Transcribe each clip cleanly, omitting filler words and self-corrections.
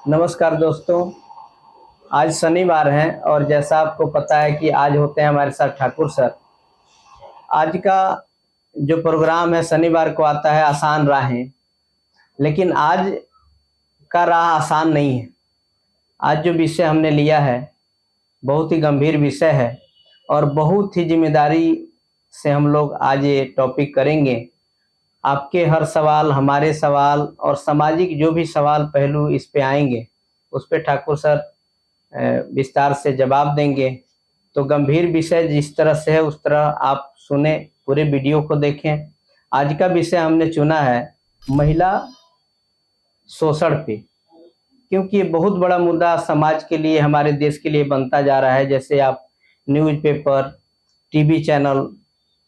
नमस्कार दोस्तों। आज शनिवार है और जैसा आपको पता है कि आज होते हैं हमारे साथ ठाकुर सर। आज का जो प्रोग्राम है शनिवार को आता है आसान राहें, लेकिन आज का राह आसान नहीं है। आज जो विषय हमने लिया है बहुत ही गंभीर विषय है और बहुत ही जिम्मेदारी से हम लोग आज ये टॉपिक करेंगे। आपके हर सवाल, हमारे सवाल और सामाजिक जो भी सवाल पहलू इस पे आएंगे उस पे ठाकुर सर विस्तार से जवाब देंगे। तो गंभीर विषय जिस तरह से है उस तरह आप सुने, पूरे वीडियो को देखें। आज का विषय हमने चुना है महिला शोषण पे, क्योंकि ये बहुत बड़ा मुद्दा समाज के लिए, हमारे देश के लिए बनता जा रहा है। जैसे आप न्यूज़पेपर, टीवी चैनल,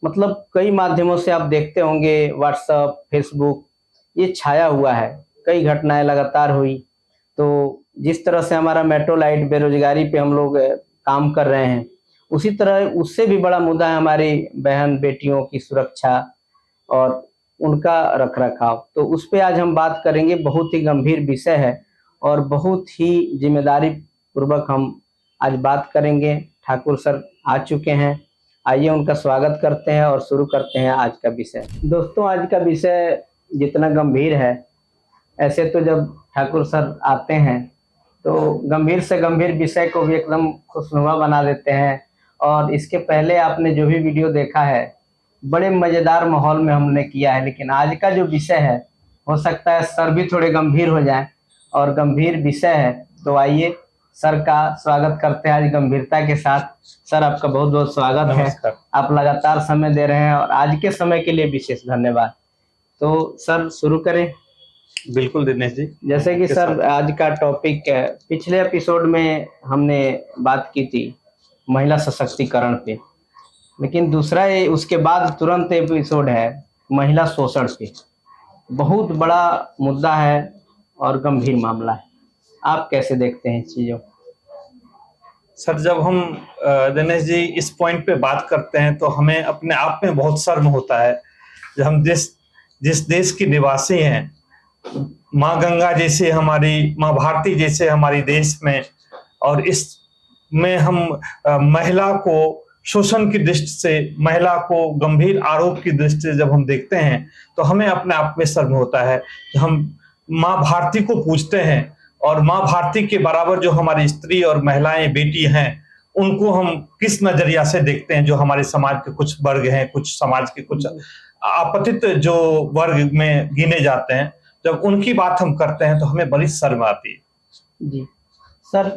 मतलब कई माध्यमों से आप देखते होंगे, व्हाट्सएप, फेसबुक, ये छाया हुआ है। कई घटनाएं लगातार हुई। तो जिस तरह से हमारा मेट्रो लाइट बेरोजगारी पे हम लोग काम कर रहे हैं, उसी तरह उससे भी बड़ा मुद्दा है हमारी बहन बेटियों की सुरक्षा और उनका रखरखाव। तो उस पे आज हम बात करेंगे। बहुत ही गंभीर विषय है और बहुत ही जिम्मेदारी पूर्वक हम आज बात करेंगे। ठाकुर सर आ चुके हैं, आइए उनका स्वागत करते हैं और शुरू करते हैं आज का विषय। दोस्तों, आज का विषय जितना गंभीर है, ऐसे तो जब ठाकुर सर आते हैं तो गंभीर से गंभीर विषय को भी एकदम खुशनुमा बना देते हैं। और इसके पहले आपने जो भी वीडियो देखा है बड़े मजेदार माहौल में हमने किया है, लेकिन आज का जो विषय है हो सकता है सर भी थोड़े गंभीर हो जाएं और गंभीर विषय है। तो आइए सर का स्वागत करते हैं आज गंभीरता के साथ। सर, आपका बहुत बहुत स्वागत है। आप लगातार समय दे रहे हैं और आज के समय के लिए विशेष धन्यवाद। तो सर शुरू करें। बिल्कुल दिनेश जी। जैसे कि सर आज का टॉपिक है, पिछले एपिसोड में हमने बात की थी महिला सशक्तिकरण पे, लेकिन दूसरा उसके बाद तुरंत एपिसोड है महिला शोषण पे। बहुत बड़ा मुद्दा है और गंभीर मामला है। आप कैसे देखते हैं चीजों? सर, जब हम दिनेश जी इस पॉइंट पे बात करते हैं तो हमें अपने आप में बहुत शर्म होता है। जब हम जिस देश के निवासी हैं, माँ गंगा जैसे हमारी, माँ भारती जैसे हमारी देश में, और इसमें हम महिला को शोषण की दृष्टि से, महिला को गंभीर आरोप की दृष्टि से जब हम देखते हैं तो हमें अपने आप में शर्म होता है कि हम माँ भारती को पूजते हैं और माँ भारती के बराबर जो हमारी स्त्री और महिलाएं, बेटी हैं, उनको हम किस नजरिया से देखते हैं। जो हमारे समाज के कुछ वर्ग हैं, कुछ समाज के कुछ आपतित जो वर्ग में गिने जाते हैं, जब उनकी बात हम करते हैं तो हमें बड़ी शर्म आती है। जी सर,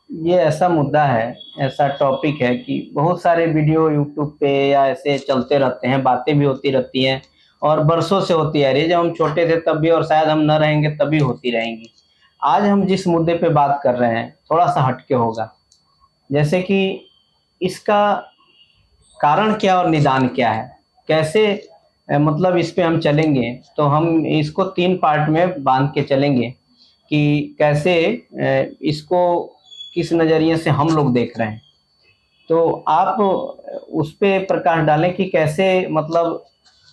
ये ऐसा मुद्दा है, ऐसा टॉपिक है कि बहुत सारे वीडियो यूट्यूब पे या ऐसे चलते रहते हैं, बातें भी होती रहती हैं और बरसों से होती आ रही है। जब हम छोटे थे तब भी और शायद हम न रहेंगे तभी होती रहेंगी। आज हम जिस मुद्दे पे बात कर रहे हैं थोड़ा सा हटके होगा, जैसे कि इसका कारण क्या और निदान क्या है, कैसे मतलब इस पे हम चलेंगे। तो हम इसको 3 पार्ट में बांध के चलेंगे कि कैसे इसको किस नज़रिए से हम लोग देख रहे हैं। तो आप उस पे प्रकाश डालें कि कैसे, मतलब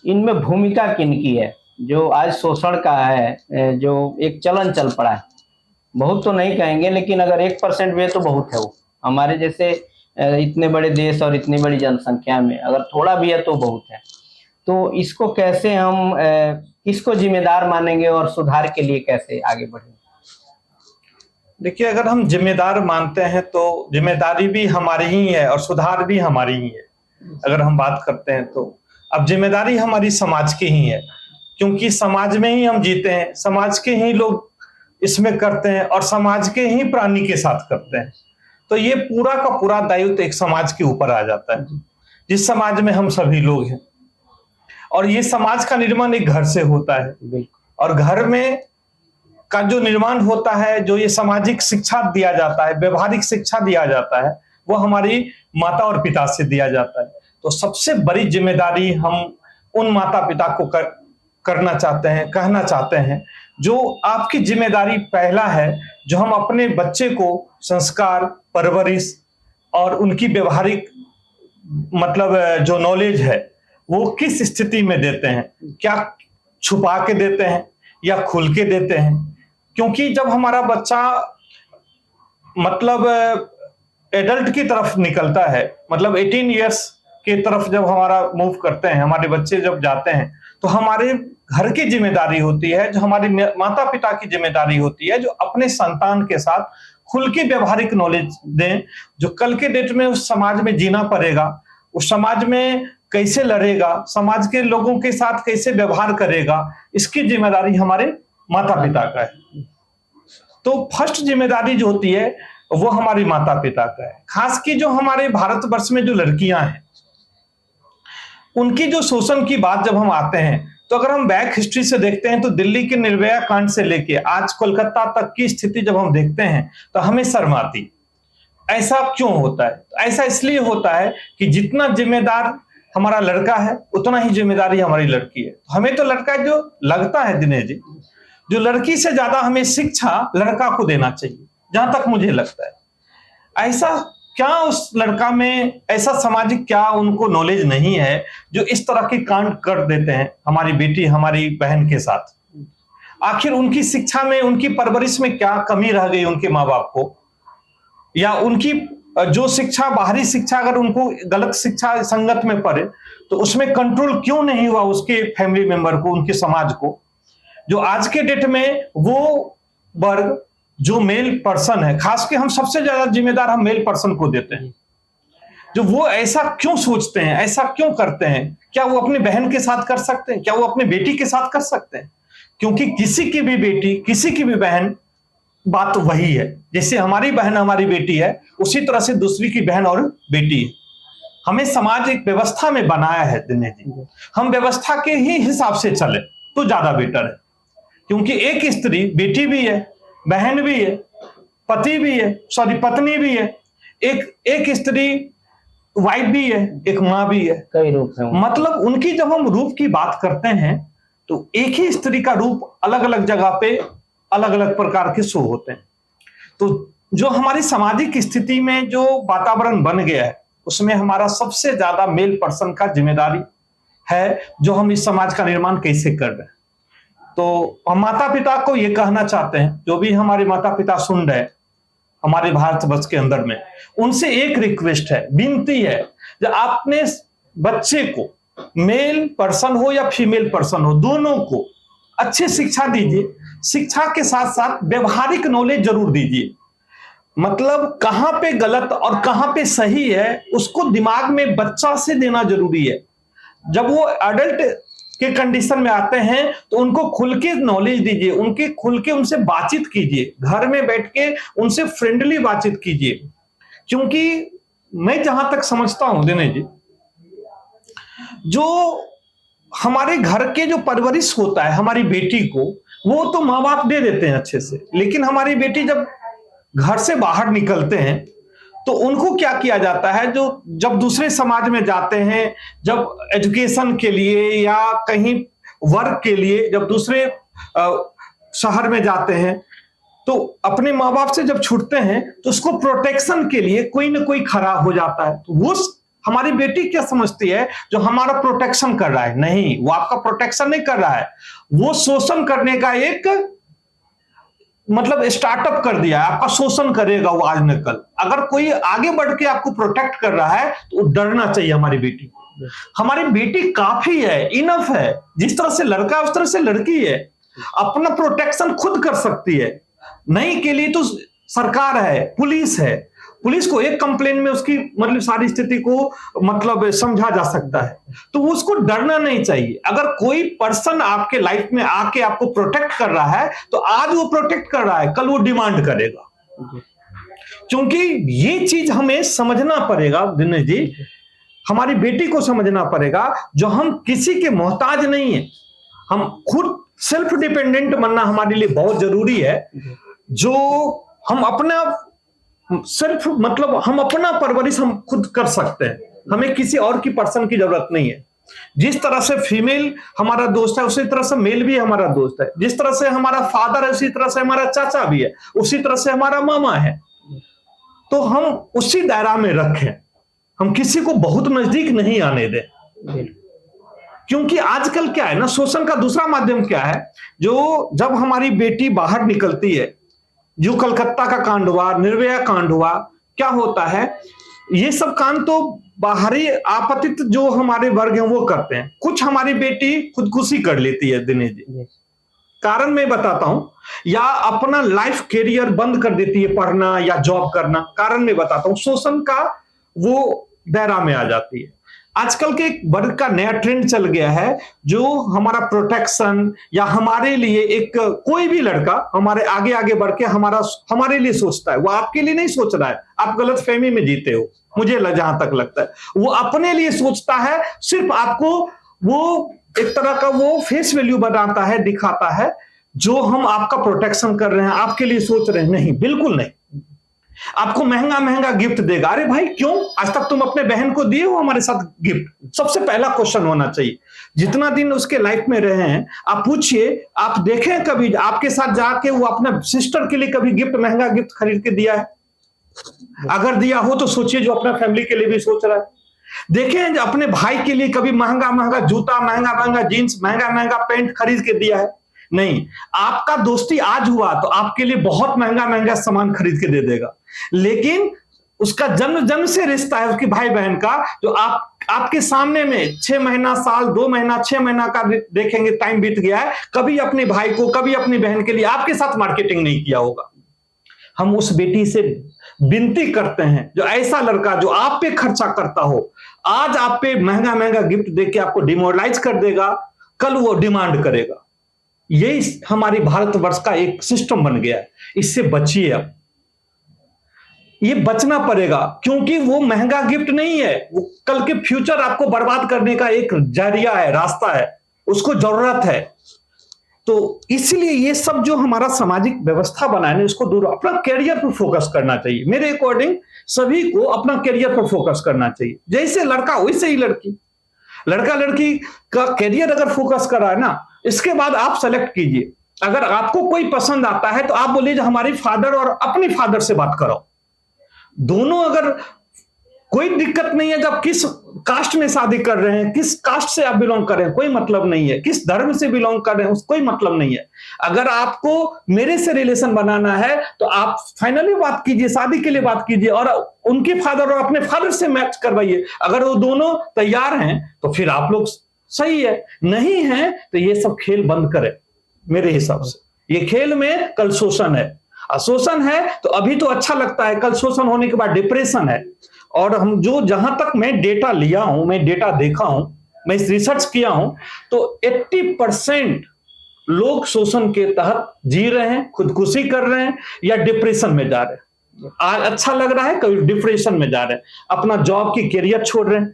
इनमें भूमिका किनकी है जो आज शोषण का है, जो एक चलन चल पड़ा है। बहुत तो नहीं कहेंगे, लेकिन अगर 1% भी है तो बहुत है। वो हमारे जैसे इतने बड़े देश और इतनी बड़ी जनसंख्या में अगर थोड़ा भी है तो बहुत है। तो इसको कैसे हम किसको जिम्मेदार मानेंगे और सुधार के लिए कैसे आगे बढ़ेंगे? देखिए, अगर हम जिम्मेदार मानते हैं तो जिम्मेदारी भी हमारी ही है और सुधार भी हमारी ही है। अगर हम बात करते हैं तो अब जिम्मेदारी हमारी समाज की ही है, क्योंकि समाज में ही हम जीते हैं, समाज के ही लोग इसमें करते हैं और समाज के ही प्राणी के साथ करते हैं। तो ये पूरा का पूरा दायित्व एक समाज के ऊपर आ जाता है, जिस समाज में हम सभी लोग हैं। और ये समाज का निर्माण एक घर से होता है, और घर में का जो निर्माण होता है, जो ये सामाजिक शिक्षा दिया जाता है, व्यवहारिक शिक्षा दिया जाता है, वो हमारी माता और पिता से दिया जाता है। तो सबसे बड़ी जिम्मेदारी हम उन माता पिता को करना चाहते हैं, कहना चाहते हैं, जो आपकी जिम्मेदारी पहला है, जो हम अपने बच्चे को संस्कार, परवरिश और उनकी व्यवहारिक मतलब जो नॉलेज है वो किस स्थिति में देते हैं। क्या छुपा के देते हैं या खुल के देते हैं? क्योंकि जब हमारा बच्चा मतलब एडल्ट की तरफ निकलता है, मतलब 18 इयर्स की तरफ जब हमारा मूव करते हैं, हमारे बच्चे जब जाते हैं, तो हमारे घर की जिम्मेदारी होती है, जो हमारी माता पिता की जिम्मेदारी होती है, जो अपने संतान के साथ खुल के व्यवहारिक नॉलेज दें, जो कल के डेट में उस समाज में जीना पड़ेगा, उस समाज में कैसे लड़ेगा, समाज के लोगों के साथ कैसे व्यवहार करेगा, इसकी जिम्मेदारी हमारे माता पिता का है। तो फर्स्ट जिम्मेदारी जो होती है वो हमारी माता पिता का है। खास की जो हमारे भारतवर्ष में जो लड़कियां हैं, उनकी जो शोषण की बात जब हम आते हैं, तो अगर हम बैक हिस्ट्री से देखते हैं तो दिल्ली के निर्भया कांड से लेके आज कोलकाता तक की स्थिति जब हम देखते हैं तो हमें शर्म आती। ऐसा क्यों होता है? ऐसा इसलिए होता है कि जितना जिम्मेदार हमारा लड़का है उतना ही जिम्मेदारी हमारी लड़की है। हमें तो लड़का जो लगता है दिनेश जी, जो लड़की से ज्यादा हमें शिक्षा लड़का को देना चाहिए, जहां तक मुझे लगता है। ऐसा क्या उस लड़का में ऐसा सामाजिक क्या उनको नॉलेज नहीं है जो इस तरह के कांड कर देते हैं हमारी बेटी हमारी बहन के साथ? आखिर उनकी शिक्षा में, उनकी परवरिश में क्या कमी रह गई उनके माँ बाप को, या उनकी जो शिक्षा, बाहरी शिक्षा, अगर उनको गलत शिक्षा संगत में पड़े तो उसमें कंट्रोल क्यों नहीं हुआ उसके फैमिली मेंबर को, उनके समाज को? जो आज के डेट में वो वर्ग जो मेल पर्सन है, खास के हम सबसे ज्यादा जिम्मेदार हम मेल पर्सन को देते हैं, जो वो ऐसा क्यों सोचते हैं, ऐसा क्यों करते हैं? क्या वो अपनी बहन के साथ कर सकते हैं? क्या वो अपनी बेटी के साथ कर सकते हैं? क्योंकि किसी की भी बेटी, किसी की भी बहन, बात तो वही है। जैसे हमारी बहन हमारी बेटी है, उसी तरह से दूसरी की बहन और बेटी है। हमें समाज एक व्यवस्था में बनाया है दिनेश जी, हम व्यवस्था के ही हिसाब से चले तो ज्यादा बेटर है। क्योंकि एक स्त्री बेटी भी है, बहन भी है, पति भी है, सॉरी पत्नी भी है, एक स्त्री वाइफ भी है, एक माँ भी है, कई रूप है। मतलब उनकी जब हम रूप की बात करते हैं तो एक ही स्त्री का रूप अलग अलग जगह पे अलग अलग प्रकार के शो होते हैं। तो जो हमारी सामाजिक स्थिति में जो वातावरण बन गया है उसमें हमारा सबसे ज्यादा मेल पर्सन का जिम्मेदारी है, जो हम इस समाज का निर्माण कैसे कर रहे हैं। तो हम माता पिता को ये कहना चाहते हैं, जो भी हमारे माता पिता सुन रहे हैं हमारे भारतवर्ष के अंदर में, उनसे एक रिक्वेस्ट है, विनती है, जब आपने बच्चे को, मेल पर्सन हो या फीमेल पर्सन हो, दोनों को अच्छी शिक्षा दीजिए। शिक्षा के साथ साथ व्यवहारिक नॉलेज जरूर दीजिए। मतलब कहां पे गलत और कहां पे सही है उसको दिमाग में बच्चा से देना जरूरी है। जब वो एडल्ट के कंडीशन में आते हैं तो उनको खुल के नॉलेज दीजिए, उनके खुल के उनसे बातचीत कीजिए, घर में बैठ के उनसे फ्रेंडली बातचीत कीजिए। क्योंकि मैं जहां तक समझता हूं दिनेश जी, जो हमारे घर के जो परवरिश होता है हमारी बेटी को, वो तो माँ बाप दे देते हैं अच्छे से, लेकिन हमारी बेटी जब घर से बाहर निकलते हैं तो उनको क्या किया जाता है, जो जब दूसरे समाज में जाते हैं, जब एजुकेशन के लिए या कहीं वर्क के लिए जब दूसरे शहर में जाते हैं, तो अपने माँ बाप से जब छूटते हैं तो उसको प्रोटेक्शन के लिए कोई ना कोई खड़ा हो जाता है। तो वो हमारी बेटी क्या समझती है, जो हमारा प्रोटेक्शन कर रहा है? नहीं, वो आपका प्रोटेक्शन नहीं कर रहा है, वो शोषण करने का एक मतलब स्टार्टअप कर दिया है, आपका शोषण करेगा वो आज न कल। अगर कोई आगे बढ़ के आपको प्रोटेक्ट कर रहा है तो डरना चाहिए हमारी बेटी को। हमारी बेटी काफी है, इनफ है। जिस तरह से लड़का उस तरह से लड़की है, अपना प्रोटेक्शन खुद कर सकती है। नहीं के लिए तो सरकार है, पुलिस है, पुलिस को एक कंप्लेन में उसकी मतलब सारी स्थिति को मतलब समझा जा सकता है। तो उसको डरना नहीं चाहिए। अगर कोई पर्सन आपके लाइफ में आके आपको प्रोटेक्ट कर रहा है तो आज वो प्रोटेक्ट कर रहा है, कल वो डिमांड करेगा। क्योंकि ये चीज हमें समझना पड़ेगा दिनेश जी, हमारी बेटी को समझना पड़ेगा, जो हम किसी के मोहताज नहीं है, हम खुद सेल्फ डिपेंडेंट बनना हमारे लिए बहुत जरूरी है। जो हम अपना सिर्फ मतलब हम अपना परवरिश हम खुद कर सकते हैं, हमें किसी और की पर्सन की जरूरत नहीं है। जिस तरह से फीमेल हमारा दोस्त है उसी तरह से मेल भी हमारा दोस्त है। जिस तरह से हमारा फादर है उसी तरह से हमारा चाचा भी है, उसी तरह से हमारा मामा है। तो हम उसी दायरा में रखें, हम किसी को बहुत नजदीक नहीं आने दें। क्योंकि आजकल क्या है ना, शोषण का दूसरा माध्यम क्या है, जो जब हमारी बेटी बाहर निकलती है, जो कलकत्ता का कांड हुआ, निर्भया कांड हुआ, क्या होता है, ये सब कांड तो बाहरी आपतित जो हमारे वर्ग हैं वो करते हैं। कुछ हमारी बेटी खुदकुशी कर लेती है दिनेश जी, कारण मैं बताता हूं, या अपना लाइफ कैरियर बंद कर देती है, पढ़ना या जॉब करना, कारण मैं बताता हूं, शोषण का वो दायरा में आ जाती है। आजकल के एक वर्ग का नया ट्रेंड चल गया है, जो हमारा प्रोटेक्शन या हमारे लिए एक कोई भी लड़का हमारे आगे आगे बढ़ के हमारे लिए सोचता है, वो आपके लिए नहीं सोच रहा है, आप गलत फहमी में जीते हो, मुझे जहां तक लगता है वो अपने लिए सोचता है, सिर्फ आपको वो एक तरह का वो फेस वैल्यू बनाता है, दिखाता है, जो हम आपका प्रोटेक्शन कर रहे हैं, आपके लिए सोच रहे हैं। नहीं, बिल्कुल नहीं। आपको महंगा महंगा गिफ्ट देगा, अरे भाई क्यों, आज तक तुम अपने बहन को दिए हो हमारे साथ गिफ्ट? सबसे पहला क्वेश्चन होना चाहिए। जितना दिन उसके लाइफ में रहे हैं, आप पूछिए, आप देखें कभी आपके साथ जाके वो अपने सिस्टर के लिए कभी गिफ्ट, महंगा गिफ्ट खरीद के दिया है? अगर दिया हो तो सोचिए, जो अपना फैमिली के लिए भी सोच रहा है। देखें अपने भाई के लिए कभी महंगा महंगा जूता, महंगा महंगा जीन्स, महंगा महंगा पैंट खरीद के दिया है? नहीं। आपका दोस्ती आज हुआ तो आपके लिए बहुत महंगा महंगा सामान खरीद के दे देगा, लेकिन उसका जन्म से रिश्ता है उसकी भाई बहन का, जो आपके सामने में 6 महीना, साल, 2 महीना, 6 महीना का देखेंगे टाइम बीत गया है, कभी अपने भाई को, कभी अपनी बहन के लिए आपके साथ मार्केटिंग नहीं किया होगा। हम उस बेटी से विनती करते हैं, जो ऐसा लड़का जो आप पे खर्चा करता हो, आज आप पे महंगा महंगा गिफ्ट देके आपको डिमोरलाइज कर देगा, कल वो डिमांड करेगा। ये हमारी भारतवर्ष का एक सिस्टम बन गया है, इससे बचिए। अब ये बचना पड़ेगा, क्योंकि वो महंगा गिफ्ट नहीं है, वो कल के फ्यूचर आपको बर्बाद करने का एक जरिया है, रास्ता है, उसको जरूरत है। तो इसलिए ये सब जो हमारा सामाजिक व्यवस्था बना है ना, इसको दूर, अपना कैरियर पर फोकस करना चाहिए। मेरे अकॉर्डिंग सभी को अपना कैरियर पर फोकस करना चाहिए, जैसे लड़का वैसे ही लड़की। लड़का लड़की का कैरियर अगर फोकस करा है ना, इसके बाद आप सेलेक्ट कीजिए। अगर आपको कोई पसंद आता है तो आप बोलिए हमारी फादर और अपने फादर से बात करो, दोनों अगर कोई दिक्कत नहीं है। जब किस कास्ट में शादी कर रहे हैं, किस कास्ट से आप बिलोंग कर रहे हैं, कोई मतलब नहीं है। किस धर्म से बिलोंग कर रहे हैं, कोई मतलब नहीं है। अगर आपको मेरे से रिलेशन बनाना है तो आप फाइनली बात कीजिए, शादी के लिए बात कीजिए, और उनके फादर और अपने फादर से मैच करवाइए। अगर वो दोनों तैयार हैं तो फिर आप लोग सही है, नहीं है तो ये सब खेल बंद करें। मेरे हिसाब से ये खेल में कल शोषण है, शोषण है तो अभी तो अच्छा लगता है, कल शोषण होने के बाद डिप्रेशन है। और हम जो जहां तक मैं डेटा लिया हूं, मैं डेटा देखा हूं, मैं रिसर्च किया हूं, तो 80% लोग शोषण के तहत जी रहे हैं, खुदकुशी कर रहे हैं या डिप्रेशन में जा रहे हैं। आज अच्छा लग रहा है, कभी डिप्रेशन में जा रहे हैं, अपना जॉब की कैरियर छोड़ रहे हैं,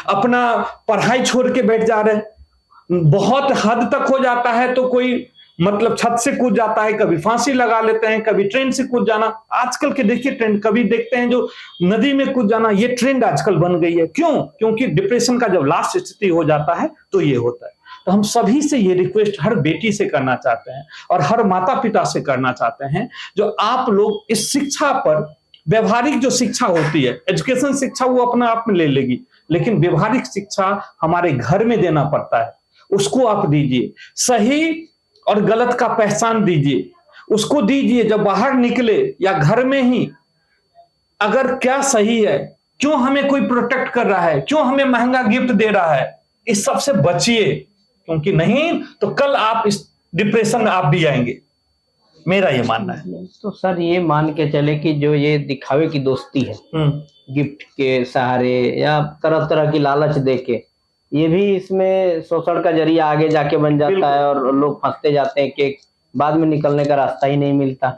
अपना पढ़ाई छोड़ के बैठ जा रहे हैं। बहुत हद तक हो जाता है तो कोई मतलब छत से कूद जाता है, कभी फांसी लगा लेते हैं, कभी ट्रेन से कूद जाना। आजकल के देखिए ट्रेंड, कभी देखते हैं जो नदी में कूद जाना, ये ट्रेंड आजकल बन गई है। क्यों? क्योंकि डिप्रेशन का जब लास्ट स्थिति हो जाता है तो ये होता है। तो हम सभी से ये रिक्वेस्ट हर बेटी से करना चाहते हैं और हर माता पिता से करना चाहते हैं, जो आप लोग इस शिक्षा पर, व्यवहारिक जो शिक्षा होती है, एजुकेशन शिक्षा वो अपना आप में ले लेगी, लेकिन व्यवहारिक शिक्षा हमारे घर में देना पड़ता है, उसको आप दीजिए। सही और गलत का पहचान दीजिए, उसको दीजिए। जब बाहर निकले या घर में ही अगर क्या सही है, क्यों हमें कोई प्रोटेक्ट कर रहा है, क्यों हमें महंगा गिफ्ट दे रहा है, इस सब से बचिए, क्योंकि नहीं तो कल आप इस डिप्रेशन में आप भी आएंगे। मेरा ये मानना है। तो सर ये मान के चले कि जो ये दिखावे की दोस्ती है, गिफ्ट के सहारे या तरह तरह की लालच देके, ये भी इसमें शोषण का जरिया आगे जाके बन जाता है और लोग फंसते जाते हैं कि बाद में निकलने का रास्ता ही नहीं मिलता।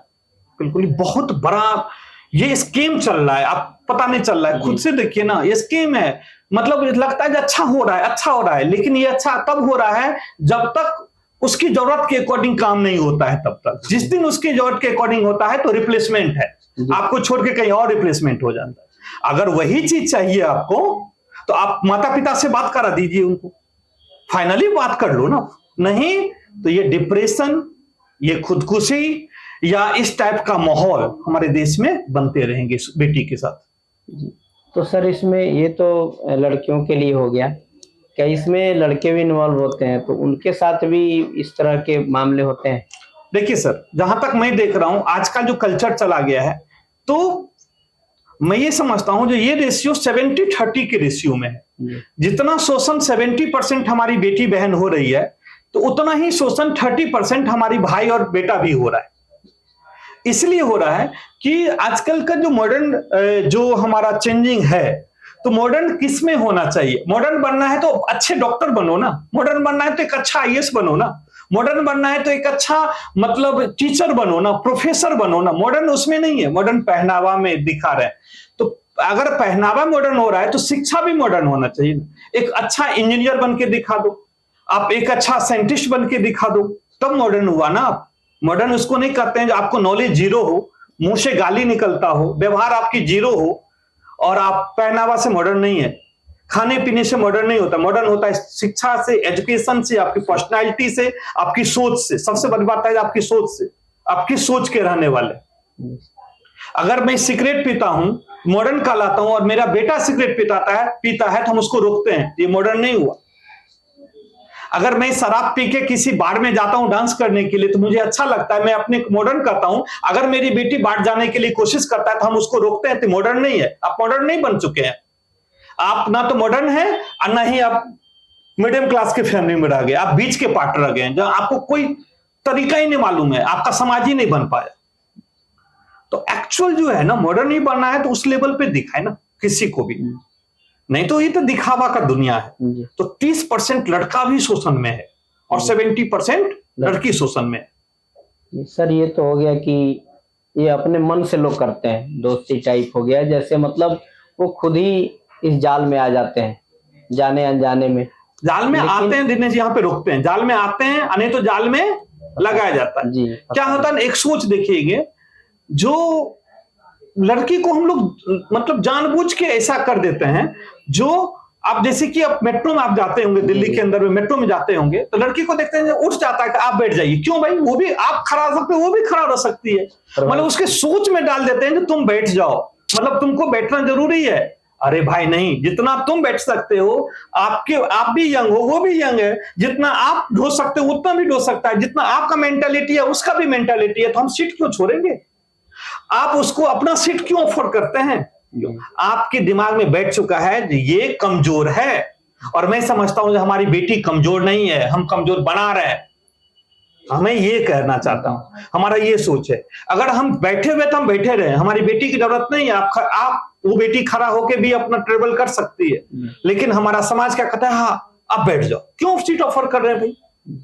बिल्कुल, बहुत बड़ा ये स्कीम चल रहा है, आप पता नहीं चल रहा है, खुद से देखिए ना, ये स्कीम है। मतलब लगता है कि अच्छा हो रहा है, अच्छा हो रहा है, लेकिन ये अच्छा तब हो रहा है जब तक उसकी जरूरत के अकॉर्डिंग काम नहीं होता है। तब तक जिस दिन उसकी जरूरत के अकॉर्डिंग होता है तो रिप्लेसमेंट है, आपको छोड़ के कहीं और रिप्लेसमेंट हो जाता है। अगर वही चीज चाहिए आपको तो आप माता पिता से बात करा दीजिए, उनको फाइनली बात कर लो ना। नहीं तो ये डिप्रेशन, ये खुदकुशी या इस टाइप का माहौल हमारे देश में बनते रहेंगे बेटी के साथ। तो सर इसमें ये तो लड़कियों के लिए हो गया, क्या इसमें लड़के भी इन्वॉल्व होते हैं, तो उनके साथ भी इस तरह के मामले होते हैं? देखिए सर, जहां तक मैं देख रहा हूं आज का जो कल्चर चला गया है, तो मैं ये समझता हूं जो ये रेशियो 70-30 के रेशियो में है। जितना शोषण 70% हमारी बेटी बहन हो रही है, तो उतना ही शोषण 30% हमारी भाई और बेटा भी हो रहा है। इसलिए हो रहा है कि आजकल का जो मॉडर्न जो हमारा चेंजिंग है, तो मॉडर्न किस में होना चाहिए? मॉडर्न बनना है तो अच्छे डॉक्टर बनो ना, मॉडर्न बनना है तो एक अच्छा आईएएस बनो ना, मॉडर्न बनना है तो एक अच्छा मतलब टीचर बनो ना, प्रोफेसर बनो ना। मॉडर्न उसमें नहीं है, मॉडर्न पहनावा में दिखा रहे हैं। तो अगर पहनावा मॉडर्न हो रहा है तो शिक्षा भी मॉडर्न होना चाहिए। एक अच्छा इंजीनियर बन के दिखा दो, आप एक अच्छा साइंटिस्ट बन के दिखा दो, तब मॉडर्न हुआ ना आप। मॉडर्न उसको नहीं कहते हैं जो आपको नॉलेज जीरो हो, मुंह से गाली निकलता हो, व्यवहार आपकी जीरो हो, और आप पहनावा से मॉडर्न नहीं है, खाने पीने से मॉडर्न नहीं होता। मॉडर्न होता है शिक्षा से, एजुकेशन से, आपकी पर्सनालिटी से, आपकी सोच से। सबसे बड़ी बात है आपकी सोच से, आपकी सोच के रहने वाले। अगर मैं सिगरेट पीता हूं, मॉडर्न कहलाता हूं, और मेरा बेटा सिगरेट पीता है तो हम उसको रोकते हैं, ये मॉडर्न नहीं हुआ। अगर मैं शराब पी के किसी बार में जाता हूं डांस करने के लिए, तो मुझे अच्छा लगता है, मैं अपने मॉडर्न कहता हूं। अगर मेरी बेटी बाहर जाने के लिए कोशिश करता है तो हम उसको रोकते हैं, तो मॉडर्न नहीं है। आप मॉडर्न नहीं बन चुके हैं। आप ना तो मॉडर्न है और ना ही आप मिडियम क्लास के फैमिली में रह गए, आप बीच के पार्ट रह गए, जहां आपको कोई तरीका ही नहीं मालूम है, आपका समाज ही नहीं बन पाया। तो एक्चुअल जो है ना, मॉडर्न ही बनना है तो उस लेवल पे दिखाए ना किसी को भी, नहीं तो ये तो दिखावा का दुनिया है। तो 30% लड़का भी शोषण में है और 70% लड़की शोषण में है। सर ये तो हो गया कि ये अपने मन से लोग करते हैं, दोस्ती टाइप हो गया, जैसे मतलब वो खुद ही इस जाल में आ जाते हैं, जाने अनजाने में। जाल में आते हैं, दिनेश यहाँ पे रोकते हैं, जाल में आते हैं, नहीं तो जाल में लगाया जाता है। जी, क्या होता है, एक सोच देखिएगा, जो लड़की को हम लोग मतलब जानबूझ के ऐसा कर देते हैं, जो आप जैसे कि आप मेट्रो में आप जाते होंगे, दिल्ली के अंदर में मेट्रो में जाते होंगे, तो लड़की को देखते हैं उठ जाता है कि आप बैठ जाइए। क्यों भाई? वो भी आप खड़ा हो सकते हो, वो भी खड़ा रह सकती है। मतलब उसके सोच में डाल देते हैं कि तुम बैठ जाओ, मतलब तुमको बैठना जरूरी है। अरे भाई नहीं, जितना तुम बैठ सकते हो, आप भी यंग हो, वो भी यंग है, जितना आप ढो सकते हो उतना भी ढो सकता है, जितना आपका मेंटालिटी है उसका भी मेंटालिटी है। तो हम सीट क्यों छोड़ेंगे? आप उसको अपना सीट क्यों ऑफर करते हैं? आपके दिमाग में बैठ चुका है ये कमजोर है। और मैं समझता हूं हमारी बेटी कमजोर नहीं है, हम कमजोर बना रहे हैं। हमें ये कहना चाहता हूं, हमारा ये सोच है। अगर हम बैठे हुए तो हम बैठे रहे, हमारी बेटी की जरूरत नहीं है। आप वो बेटी खड़ा होके भी अपना ट्रेवल कर सकती है, लेकिन हमारा समाज क्या कहता है, हाँ आप बैठ जाओ। क्यों सीट ऑफर कर रहे हैं भाई?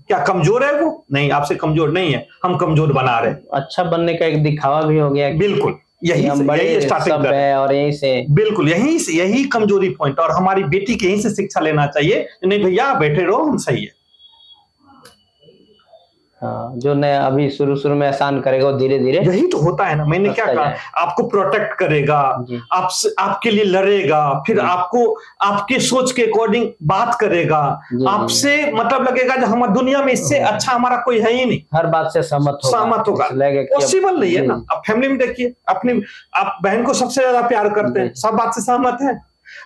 क्या कमजोर है वो? नहीं, आपसे कमजोर नहीं है, हम कमजोर बना रहे हैं। अच्छा बनने का एक दिखावा भी हो गया। बिल्कुल, यही स्टार्टिंग है, और यहीं से बिल्कुल यही कमजोरी पॉइंट। और हमारी बेटी के यहीं से शिक्षा लेना चाहिए, नहीं भैया बैठे रहो, हम सही है। हाँ, जो नया अभी शुरू में आसान करेगा वो धीरे धीरे यही तो होता है ना। मैंने क्या कहा, आपको प्रोटेक्ट करेगा, आपके लिए लड़ेगा, फिर आपको आपके सोच के अकॉर्डिंग बात करेगा, आपसे मतलब लगेगा जो हमारी दुनिया में इससे अच्छा हमारा कोई है ही नहीं, हर बात से सहमत होगा। पॉसिबल नहीं है ना। आप फैमिली में देखिए, आप बहन को सबसे ज्यादा प्यार करते हैं, सब बात से सहमत है।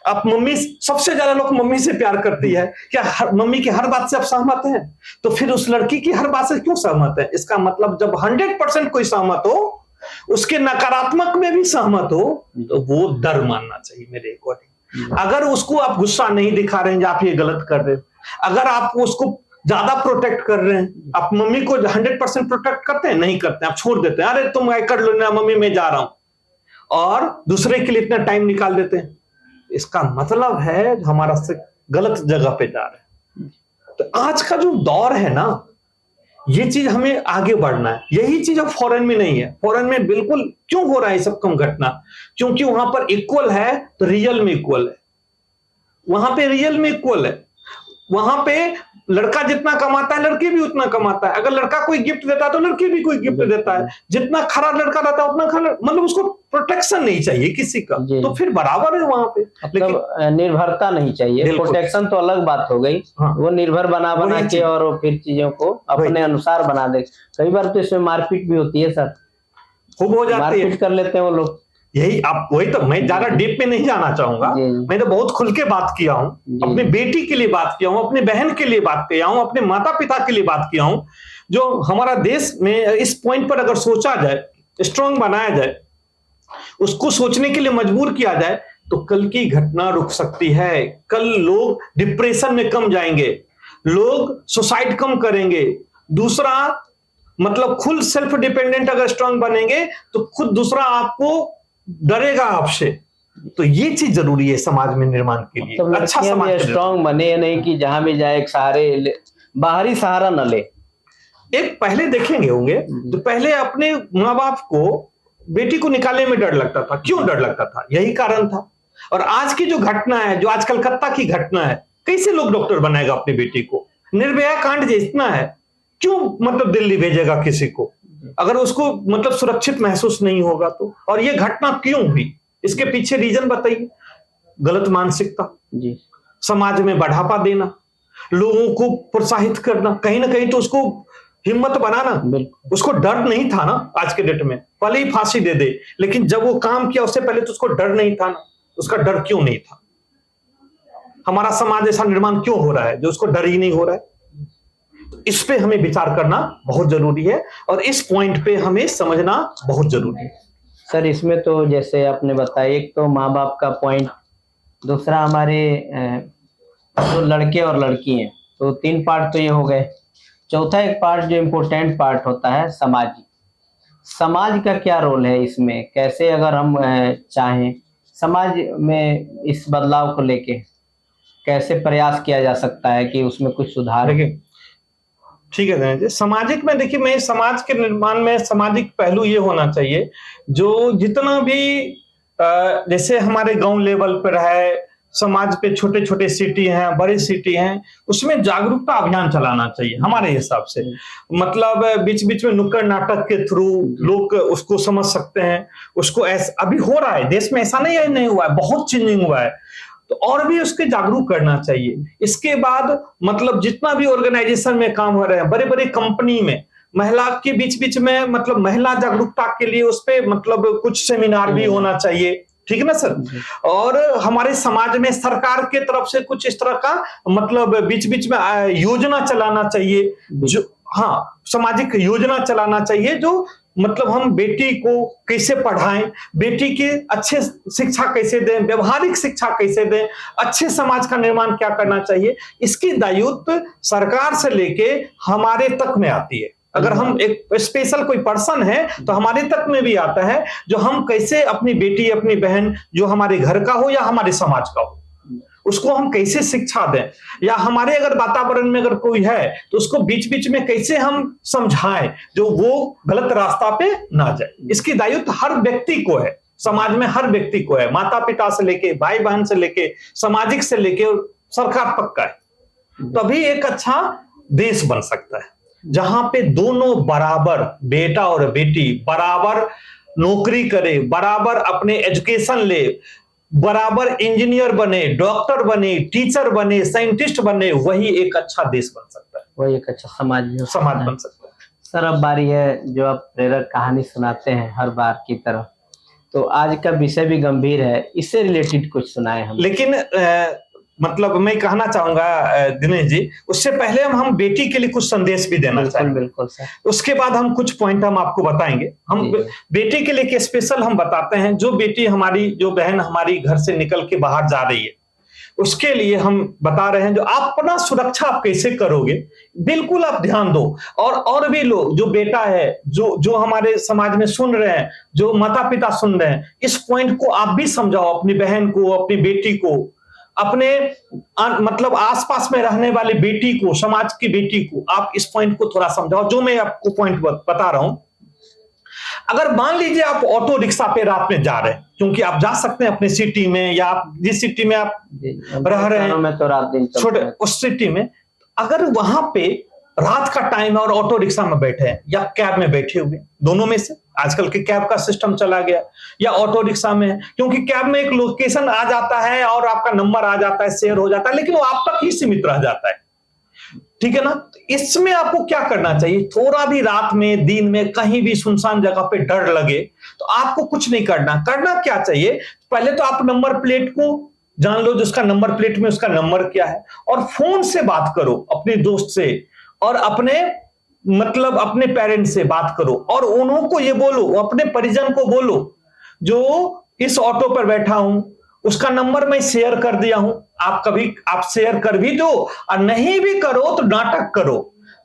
आप मम्मी, सबसे ज्यादा लोग मम्मी से प्यार करती है, क्या मम्मी की हर बात से आप सहमत हैं? तो फिर उस लड़की की हर बात से क्यों सहमत है? इसका मतलब जब 100% कोई सहमत हो, उसके नकारात्मक में भी सहमत हो, तो वो डर मानना चाहिए मेरे अकॉर्डिंग। अगर उसको आप गुस्सा नहीं दिखा रहे हैं, आप ये गलत कर रहे हैं। अगर आप उसको ज्यादा प्रोटेक्ट कर रहे हैं, आप मम्मी को 100% प्रोटेक्ट करते हैं? नहीं करते, आप छोड़ देते हैं, अरे तुम कर लो ना मम्मी, मैं जा रहा हूं, और दूसरे के लिए इतना टाइम निकाल देते हैं। इसका मतलब है हमारा से गलत जगह पे जा रहे हैं। तो आज का जो दौर है ना, ये चीज हमें आगे बढ़ना है। यही चीज अब फॉरेन में नहीं है। फॉरेन में बिल्कुल क्यों हो रहा है सब कम घटना? क्योंकि वहां पर इक्वल है तो रियल में इक्वल है। वहां पे रियल में इक्वल है। वहां पे लड़का जितना कमाता है लड़की भी उतना कमाता है। अगर लड़का कोई गिफ्ट देता है तो लड़की भी कोई गिफ्ट देता है। जितना खरा लड़का रहता है उतना खरा, मतलब उसको प्रोटेक्शन नहीं चाहिए किसी का, तो फिर बराबर है वहां पे। लेकिन निर्भरता नहीं चाहिए। प्रोटेक्शन तो अलग बात हो गई। हाँ। वो निर्भर बना के और फिर चीजों को अपने अनुसार बना दे। कई बार तो इसमें मारपीट भी होती है सर, खूब हो जाती है, मारपीट कर लेते हैं वो लोग। यही आप वही तो, मैं ज्यादा डीप में नहीं जाना चाहूंगा, मैं तो बहुत खुल के बात किया हूँ, अपनी बेटी के लिए बात किया हूँ, अपने बहन के लिए बात किया हूँ, अपने माता पिता के लिए बात किया हूँ। जो हमारा देश में इस पॉइंट पर अगर सोचा जाए, स्ट्रांग बनाया जाए, उसको सोचने के लिए मजबूर किया जाए, तो कल की घटना रुक सकती है। कल लोग डिप्रेशन में कम जाएंगे, लोग सुसाइड कम करेंगे। दूसरा मतलब खुद सेल्फ डिपेंडेंट अगर स्ट्रांग बनेंगे तो खुद दूसरा आपको डरेगा आपसे। तो ये चीज जरूरी है समाज में निर्माण के लिए। तो अच्छा समाज स्ट्रांग बने, नहीं कि जहां भी जाए एक सहारे बाहरी सहारा न ले। एक पहले देखेंगे होंगे तो पहले अपने माँ बाप को बेटी को निकालने में डर लगता था। क्यों डर लगता था? यही कारण था। और आज की जो घटना है, जो आज कलकत्ता की घटना है, कैसे लोग डॉक्टर बनाएगा अपनी बेटी को? निर्भया कांड जितना है, क्यों मतलब दिल्ली भेजेगा किसी को अगर उसको मतलब सुरक्षित महसूस नहीं होगा तो? और ये घटना क्यों हुई, इसके पीछे रीजन बताइए। गलत मानसिकता जी, समाज में बढ़ावा देना, लोगों को प्रोत्साहित करना, कहीं ना कहीं तो उसको हिम्मत बनाना। उसको डर नहीं था ना आज के डेट में, भले ही फांसी दे दे, लेकिन जब वो काम किया उससे पहले तो उसको डर नहीं था ना। उसका डर क्यों नहीं था? हमारा समाज ऐसा निर्माण क्यों हो रहा है जो उसको डर ही नहीं हो रहा है? इस पे हमें विचार करना बहुत जरूरी है और इस पॉइंट पे हमें समझना बहुत जरूरी है। सर इसमें तो जैसे आपने बताया, एक तो माँ बाप का पॉइंट, दूसरा हमारे जो लड़के और लड़की हैं, तो 3 पार्ट तो ये हो गए। चौथा एक पार्ट जो इम्पोर्टेंट पार्ट होता है सामाजिक। समाज का क्या रोल है इसमें? कैसे अगर हम चाहें समाज में इस बदलाव को लेके कैसे प्रयास किया जा सकता है कि उसमें कुछ सुधार? देखिए ठीक है धनंजय, सामाजिक में देखिए, मैं समाज के निर्माण में सामाजिक पहलू ये होना चाहिए जो जितना भी जैसे हमारे गांव लेवल पर है, समाज पे छोटे छोटे सिटी हैं, बड़े सिटी हैं, उसमें जागरूकता अभियान चलाना चाहिए हमारे हिसाब से। मतलब बीच बीच में नुक्कड़ नाटक के थ्रू लोग उसको समझ सकते हैं। उसको अभी हो रहा है देश में, ऐसा नहीं हुआ है, बहुत चेंजिंग हुआ है, तो और भी उसके जागरूक करना चाहिए। इसके बाद मतलब जितना भी ऑर्गेनाइजेशन में काम हो रहे हैं, बड़े बड़े कंपनी में महिला के बीच बीच में मतलब महिला जागरूकता के लिए उस पे मतलब कुछ सेमिनार भी होना चाहिए, ठीक है ना सर? और हमारे समाज में सरकार के तरफ से कुछ इस तरह का मतलब बीच बीच में योजना चलाना चाहिए, जो हाँ सामाजिक योजना चलाना चाहिए, जो मतलब हम बेटी को कैसे पढ़ाएं, बेटी की अच्छे शिक्षा कैसे दें, व्यवहारिक शिक्षा कैसे दें, अच्छे समाज का निर्माण क्या करना चाहिए, इसकी दायित्व सरकार से लेके हमारे तक में आती है। अगर हम एक स्पेशल कोई पर्सन है तो हमारे तक में भी आता है, जो हम कैसे अपनी बेटी, अपनी बहन, जो हमारे घर का हो या हमारे समाज का हो, उसको हम कैसे शिक्षा दें, या हमारे अगर वातावरण में अगर कोई है तो उसको बीच बीच में कैसे हम समझाएं जो वो गलत रास्ता पे ना जाए। इसकी दायित्व हर व्यक्ति को है, समाज में हर व्यक्ति को है, माता पिता से लेके भाई बहन से लेके सामाजिक से लेके सरकार तक का है। तभी एक अच्छा देश बन सकता है जहां पे दोनों बराबर, बेटा और बेटी बराबर नौकरी करे, बराबर अपने एजुकेशन ले, बराबर इंजीनियर बने, डॉक्टर बने, टीचर बने, साइंटिस्ट बने, वही एक अच्छा देश बन सकता है, वही एक अच्छा समाज बन सकता है। सर अब बारी है जो आप प्रेरक कहानी सुनाते हैं हर बार की तरह, तो आज का विषय भी गंभीर है, इससे रिलेटेड कुछ सुनाए हम। लेकिन मतलब मैं कहना चाहूंगा दिनेश जी, उससे पहले हम बेटी के लिए कुछ संदेश भी देना चाहेंगे। बिल्कुल सर। उसके बाद हम कुछ पॉइंट हम आपको बताएंगे। हम बेटी के लिए स्पेशल हम बताते हैं, जो बेटी हमारी, जो बहन हमारी घर से निकल के बाहर जा रही है, उसके लिए हम बता रहे हैं जो अपना सुरक्षा आप कैसे करोगे, बिल्कुल आप ध्यान दो। और भी लोग, जो बेटा है, जो हमारे समाज में सुन रहे हैं, जो माता पिता सुन रहे हैं, इस पॉइंट को आप भी समझाओ अपनी बहन को, अपनी बेटी को, अपने मतलब आसपास में रहने वाली बेटी को, समाज की बेटी को आप इस पॉइंट को थोड़ा समझाओ जो मैं आपको पॉइंट बता रहा हूं। अगर मान लीजिए आप ऑटो रिक्शा पे रात में जा रहे हैं, क्योंकि आप जा सकते हैं अपने सिटी में, या आप जिस सिटी में आप रह रहे हैं, तो रात दिन छोटे उस सिटी में, अगर वहां पे रात का टाइम है और ऑटो रिक्शा में बैठे हैं या कैब में बैठे हुए, दोनों में से आजकल के कैब का सिस्टम चला गया, या ऑटो रिक्शा में है, क्योंकि कैब में एक लोकेशन आ जाता है और आपका नंबर आ जाता है, शेयर हो जाता है, लेकिन वो आप तक ही सीमित रह जाता है, ठीक है ना। तो इसमें आपको क्या करना चाहिए, थोड़ा भी रात में दिन में कहीं भी सुनसान जगह पे डर लगे तो आपको कुछ नहीं करना। करना क्या चाहिए, पहले तो आप नंबर प्लेट को जान लो, जिसका नंबर प्लेट में उसका नंबर क्या है, और फोन से बात करो अपने दोस्त से और अपने मतलब अपने पेरेंट्स से बात करो और उनको ये बोलो, अपने परिजन को बोलो जो इस ऑटो पर बैठा हूं उसका नंबर मैं शेयर कर दिया हूं, आप कभी आप शेयर कर भी दो, और नहीं भी करो तो नाटक करो।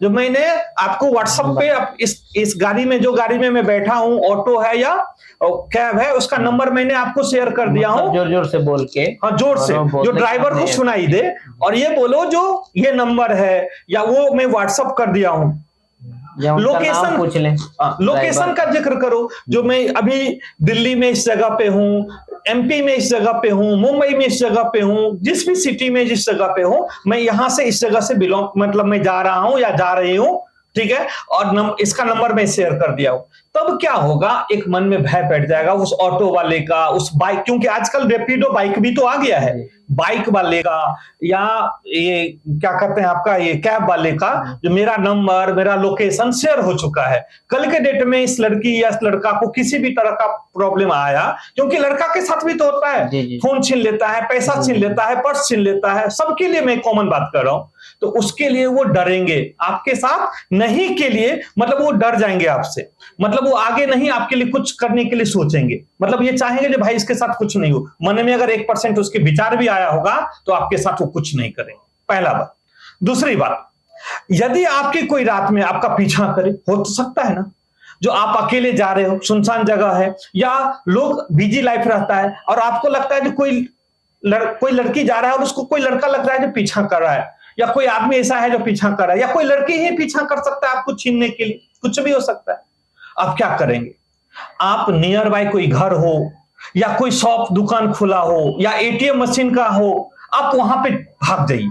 जो मैंने आपको व्हाट्सएप पे इस गाड़ी में, जो गाड़ी में मैं बैठा हूं, ऑटो है या कैब है, उसका नंबर मैंने आपको शेयर कर दिया हूं, जोर जोर से बोल के, हाँ जोर से, जो ड्राइवर को सुनाई दे, और ये बोलो जो ये नंबर है या वो मैं व्हाट्सएप कर दिया हूं। लोकेशन पूछ लें, लोकेशन का जिक्र करो, जो मैं अभी दिल्ली में इस जगह पे हूं, एमपी में इस जगह पे हूं, मुंबई में इस जगह पे हूं, जिस भी सिटी में जिस जगह पे हूं, मैं यहां से इस जगह से बिलोंग मतलब मैं जा रहा हूं या जा रही हूं, ठीक है, और इसका नंबर मैं शेयर कर दिया हूं। तब क्या होगा, एक मन में भय बैठ जाएगा उस ऑटो वाले का, उस बाइक, क्योंकि आजकल रैपिडो बाइक भी तो आ गया है, बाइक वाले का या ये क्या कहते हैं आपका ये कैब वाले का, जो मेरा नंबर मेरा लोकेशन शेयर हो चुका है। कल के डेट में इस लड़की या इस लड़का को किसी भी तरह का प्रॉब्लम आया, क्योंकि लड़का के साथ भी तो होता है, फोन छीन लेता है, पैसा छीन लेता है, पर्स छीन लेता है, सबके लिए मैं कॉमन बात कर रहा हूं, तो उसके लिए वो डरेंगे, आपके साथ नहीं के लिए मतलब वो डर जाएंगे आपसे, मतलब वो आगे नहीं आपके लिए कुछ करने के लिए सोचेंगे, मतलब ये चाहेंगे कि भाई इसके साथ कुछ नहीं हो। मन में अगर 1% उसके विचार भी आया होगा तो आपके साथ वो कुछ नहीं करेंगे, पहला बात। दूसरी बात, यदि आपकी कोई रात में आपका पीछा करे, हो तो सकता है ना, जो आप अकेले जा रहे हो, सुनसान जगह है या लोग बिजी लाइफ रहता है और आपको लगता है कि कोई लड़की जा रहा है और उसको कोई लड़का लग रहा है जो पीछा कर रहा है, या कोई आदमी ऐसा है जो पीछा कर रहा है, या कोई लड़की ही पीछा कर सकता है आपको छीनने के लिए, कुछ भी हो सकता है। आप क्या करेंगे, आप नियर बाय कोई घर हो या कोई शॉप दुकान खुला हो या एटीएम मशीन का हो, आप वहां पे भाग जाइए,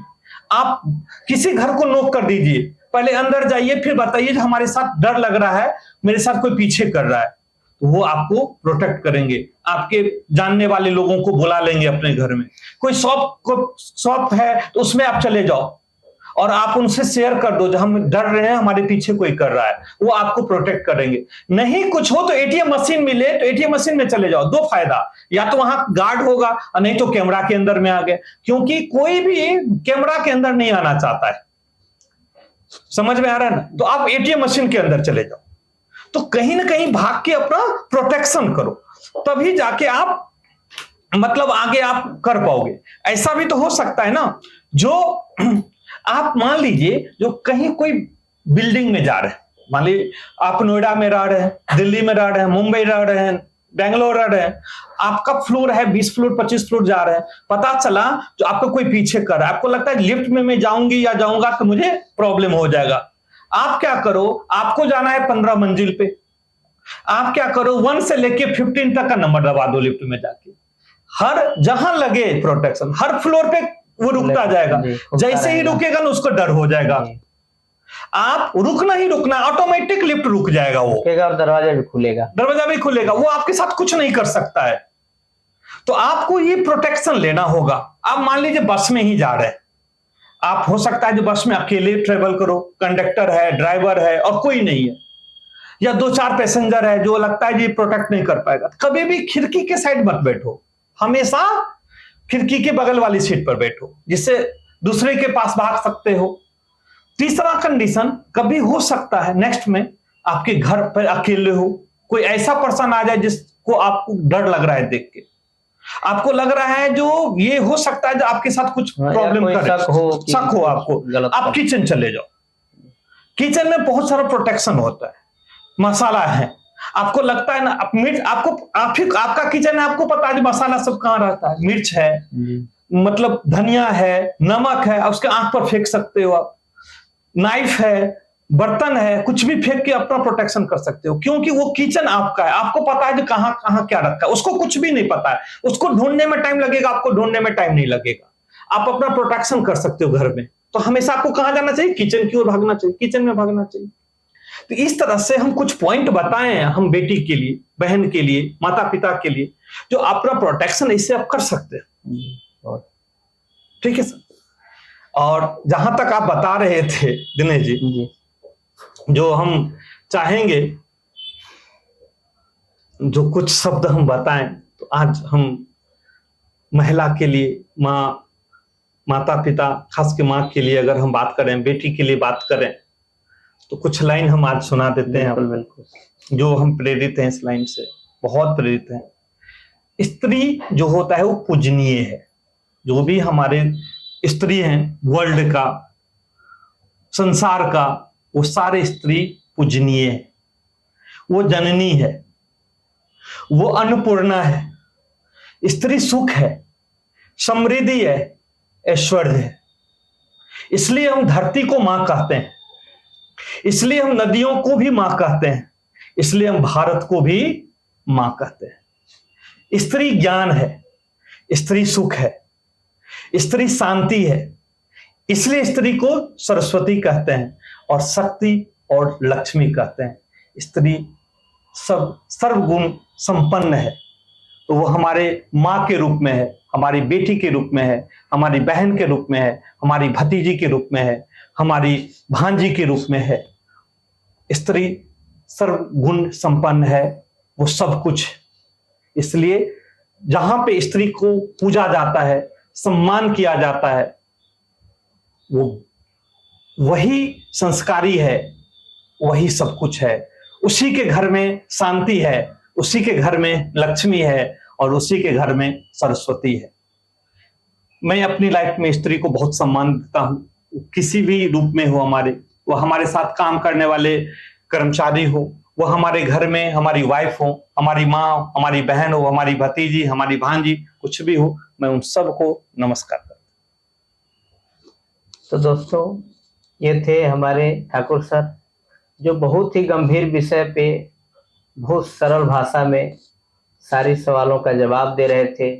आप किसी घर को नॉक कर दीजिए, पहले अंदर जाइए, फिर बताइए हमारे साथ डर लग रहा है, मेरे साथ कोई पीछे कर रहा है, तो वो आपको प्रोटेक्ट करेंगे, आपके जानने वाले लोगों को बुला लेंगे अपने घर में। कोई शॉप है तो उसमें आप चले जाओ और आप उनसे शेयर कर दो, जो हम डर रहे हैं हमारे पीछे कोई कर रहा है, वो आपको प्रोटेक्ट करेंगे। नहीं कुछ हो तो एटीएम मशीन मिले तो एटीएम मशीन में चले जाओ, दो फायदा, या तो वहां गार्ड होगा और नहीं तो कैमरा के अंदर में आ गए, क्योंकि कोई भी कैमरा के अंदर नहीं आना चाहता है, समझ में आ रहा है ना, तो आप एटीएम मशीन के अंदर चले जाओ, तो कहीं ना कहीं भाग के अपना प्रोटेक्शन करो, तभी जाके आप मतलब आगे आप कर पाओगे। ऐसा भी तो हो सकता है ना, जो आप मान लीजिए जो कहीं कोई बिल्डिंग में जा रहे हैं, मान लीजिए आप नोएडा में रह रहे हैं, दिल्ली में रह रहे हैं, मुंबई रह रहे हैं, बेंगलोर रह रहे हैं, आपका फ्लोर है 20 फ्लोर 25 फ्लोर जा रहे हैं, पता चला जो आपको कोई पीछे कर रहा है, आपको लगता है लिफ्ट में मैं जाऊंगी या जाऊंगा तो मुझे प्रॉब्लम हो जाएगा। आप क्या करो, आपको जाना है 15 मंजिल पे, आप क्या करो 1 से लेके 15 तक का नंबर दबा दो लिफ्ट में जाके, हर जहां लगे प्रोटेक्शन, हर फ्लोर पे वो रुकता जाएगा, जैसे ही रुकेगा ना उसको डर हो जाएगा, आप रुकना ही रुकना, ऑटोमेटिक लिफ्ट रुक जाएगा, वो दरवाजा भी खुलेगा, वो आपके साथ कुछ नहीं कर सकता है। तो आपको ये प्रोटेक्शन लेना होगा। आप मान लीजिए बस में ही जा रहे हैं, आप हो सकता है जो बस में अकेले ट्रेवल करो, कंडक्टर है, ड्राइवर है और कोई नहीं है, या 2-4 पैसेंजर है जो लगता है जी प्रोटेक्ट नहीं कर पाएगा, कभी भी खिड़की के साइड मत बैठो, हमेशा खिड़की के बगल वाली सीट पर बैठो, जिससे दूसरे के पास भाग सकते हो। तीसरा कंडीशन, कभी हो सकता है नेक्स्ट में आपके घर पर अकेले हो, कोई ऐसा पर्सन आ जाए जिसको आपको डर लग रहा है देख के, आपको लग रहा है जो ये हो सकता है जो आपके साथ कुछ प्रॉब्लम करे, शक हो आपको, आप किचन चले जाओ, किचन में बहुत सारा प्रोटेक्शन होता है, मसाला है, आपको लगता है ना मिर्च, आपका किचन है, आपको पता है मसाला सब कहां रहता है, मिर्च है, मतलब धनिया है, नमक है, उसके आंख पर फेंक सकते हो आप, नाइफ है, बर्तन है, कुछ भी फेंक के अपना प्रोटेक्शन कर सकते हो, क्योंकि वो किचन आपका है, आपको पता है कि कहां कहां क्या रखा है, उसको कुछ भी नहीं पता है, उसको ढूंढने में टाइम लगेगा, आपको ढूंढने में टाइम नहीं लगेगा, आप अपना प्रोटेक्शन कर सकते हो घर में। तो हमेशा आपको कहां जाना चाहिए, किचन की ओर भागना चाहिए, किचन में भागना चाहिए। तो इस तरह से हम कुछ पॉइंट बताए हैं, हम बेटी के लिए, बहन के लिए, माता पिता के लिए, जो अपना प्रोटेक्शन इससे आप कर सकते हैं, ठीक है सर। और जहां तक आप बता रहे थे दिनेश जी, जो हम चाहेंगे जो कुछ शब्द हम बताएं, तो आज हम महिला के लिए, माता पिता, खास के माँ के लिए अगर हम बात करें, बेटी के लिए बात करें, तो कुछ लाइन हम आज सुना देते हैं। बिल्कुल। जो हम प्रेरित हैं इस लाइन से, बहुत प्रेरित हैं। स्त्री जो होता है वो पूजनीय है। जो भी हमारे स्त्री हैं वर्ल्ड का, संसार का, वो सारे स्त्री पूजनीय है। वो जननी है, वो अन्नपूर्णा है, स्त्री सुख है, समृद्धि है, ऐश्वर्य है। इसलिए हम धरती को मां कहते हैं, इसलिए हम नदियों को भी मां कहते हैं, इसलिए हम भारत को भी मां कहते हैं। स्त्री ज्ञान है, स्त्री सुख है, स्त्री शांति है, इसलिए स्त्री को सरस्वती कहते हैं और शक्ति और लक्ष्मी कहते हैं। स्त्री सब सर्वगुण संपन्न है, तो वो हमारे माँ के रूप में है, हमारी बेटी के रूप में है, हमारी बहन के रूप में है, हमारी भतीजी के रूप में है, हमारी भांजी के रूप में है। स्त्री सर्वगुण संपन्न है, वो सब कुछ। इसलिए जहां पे स्त्री को पूजा जाता है, सम्मान किया जाता है, वो वही संस्कारी है, वही सब कुछ है। उसी के घर में शांति है, उसी के घर में लक्ष्मी है और उसी के घर में सरस्वती है। मैं अपनी लाइफ में स्त्री को बहुत सम्मान देता हूं, किसी भी रूप में हो हमारे, वो हमारे साथ काम करने वाले कर्मचारी हो, वो हमारे घर में हमारी वाइफ हो, हमारी माँ, हमारी बहन हो, हमारी भतीजी, हमारी भांजी, कुछ भी हो, मैं उन सबको नमस्कार करता हूं। तो दोस्तों, ये थे हमारे ठाकुर सर, जो बहुत ही गंभीर विषय पे बहुत सरल भाषा में सारे सवालों का जवाब दे रहे थे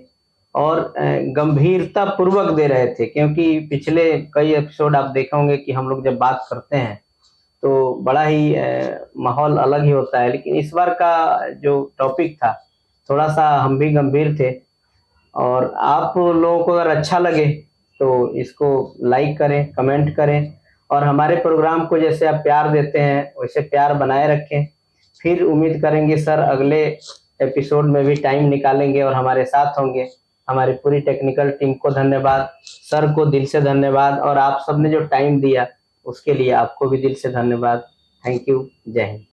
और गंभीरता पूर्वक दे रहे थे। क्योंकि पिछले कई एपिसोड आप देखे होंगे कि हम लोग जब बात करते हैं तो बड़ा ही माहौल अलग ही होता है, लेकिन इस बार का जो टॉपिक था थोड़ा सा हम भी गंभीर थे। और आप लोगों को अगर अच्छा लगे तो इसको लाइक करें, कमेंट करें और हमारे प्रोग्राम को जैसे आप प्यार देते हैं वैसे प्यार बनाए रखें। फिर उम्मीद करेंगे सर अगले एपिसोड में भी टाइम निकालेंगे और हमारे साथ होंगे। हमारी पूरी टेक्निकल टीम को धन्यवाद, सर को दिल से धन्यवाद और आप सबने जो टाइम दिया उसके लिए आपको भी दिल से धन्यवाद। Thank you. जय हिंद।